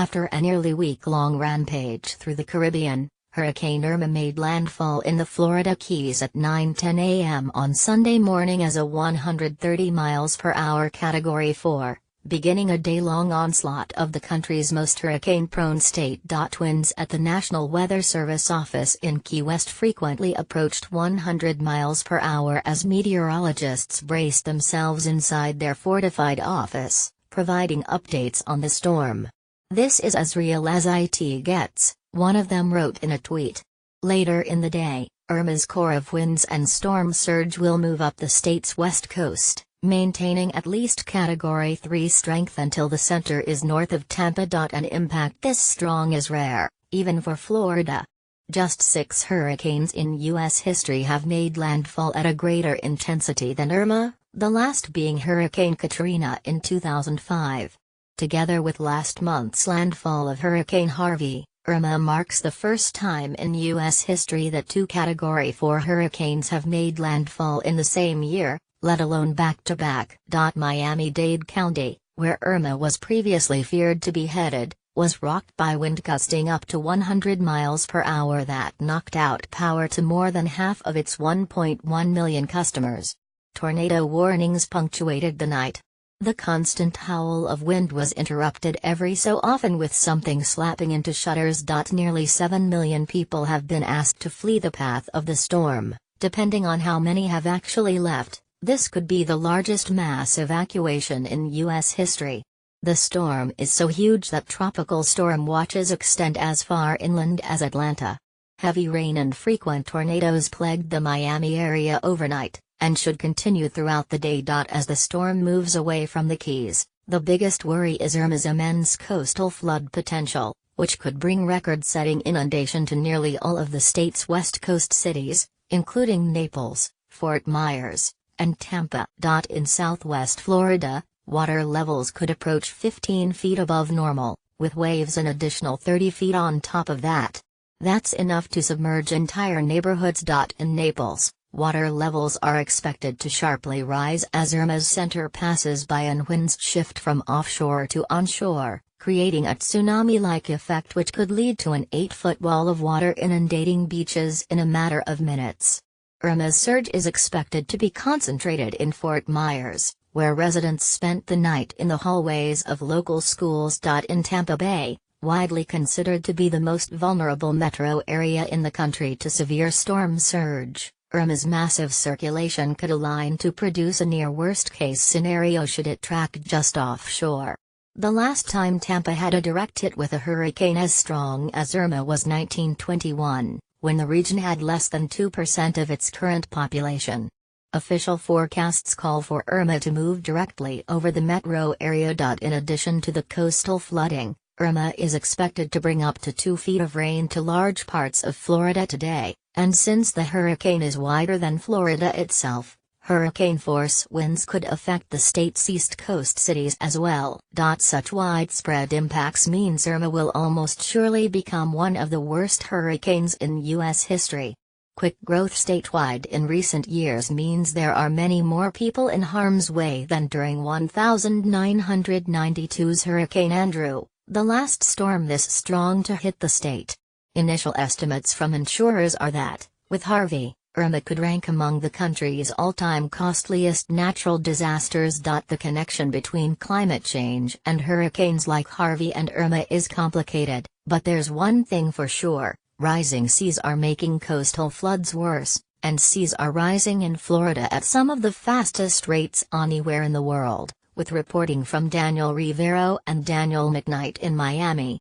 After a nearly week-long rampage through the Caribbean, Hurricane Irma made landfall in the Florida Keys at 9:10 a.m. on Sunday morning as a 130 miles per hour Category 4, beginning a day-long onslaught of the country's most hurricane-prone state. Winds at the National Weather Service office in Key West frequently approached 100 miles per hour as meteorologists braced themselves inside their fortified office, providing updates on the storm. "This is as real as it gets," one of them wrote in a tweet. Later in the day, Irma's core of winds and storm surge will move up the state's west coast, maintaining at least Category 3 strength until the center is north of Tampa. An impact this strong is rare, even for Florida. Just 6 hurricanes in U.S. history have made landfall at a greater intensity than Irma, the last being Hurricane Katrina in 2005. Together with last month's landfall of Hurricane Harvey, Irma marks the first time in U.S. history that 2 Category 4 hurricanes have made landfall in the same year, let alone back-to-back. Miami-Dade County, where Irma was previously feared to be headed, was rocked by wind gusting up to 100 miles per hour that knocked out power to more than half of its 1.1 million customers. Tornado warnings punctuated the night. The constant howl of wind was interrupted every so often with something slapping into shutters. Nearly 7 million people have been asked to flee the path of the storm. Depending on how many have actually left, this could be the largest mass evacuation in U.S. history. The storm is so huge that tropical storm watches extend as far inland as Atlanta. Heavy rain and frequent tornadoes plagued the Miami area overnight, and should continue throughout the day. As the storm moves away from the Keys, the biggest worry is Irma's immense coastal flood potential, which could bring record-setting inundation to nearly all of the state's west coast cities, including Naples, Fort Myers, and Tampa. In southwest Florida, water levels could approach 15 feet above normal, with waves an additional 30 feet on top of that. That's enough to submerge entire neighborhoods. In Naples, water levels are expected to sharply rise as Irma's center passes by and winds shift from offshore to onshore, creating a tsunami-like effect which could lead to an 8-foot wall of water inundating beaches in a matter of minutes. Irma's surge is expected to be concentrated in Fort Myers, where residents spent the night in the hallways of local schools. In Tampa Bay, widely considered to be the most vulnerable metro area in the country to severe storm surge, Irma's massive circulation could align to produce a near worst-case scenario should it track just offshore. The last time Tampa had a direct hit with a hurricane as strong as Irma was 1921, when the region had less than 2% of its current population. Official forecasts call for Irma to move directly over the metro area. In addition to the coastal flooding, Irma is expected to bring up to 2 feet of rain to large parts of Florida today, and since the hurricane is wider than Florida itself, hurricane-force winds could affect the state's east coast cities as well. Such widespread impacts means Irma will almost surely become one of the worst hurricanes in U.S. history. Quick growth statewide in recent years means there are many more people in harm's way than during 1992's Hurricane Andrew, the last storm this strong to hit the state. Initial estimates from insurers are that, with Harvey, Irma could rank among the country's all-time costliest natural disasters. The connection between climate change and hurricanes like Harvey and Irma is complicated, but there's one thing for sure: rising seas are making coastal floods worse, and seas are rising in Florida at some of the fastest rates anywhere in the world, with reporting from Daniel Rivero and Daniel McKnight in Miami.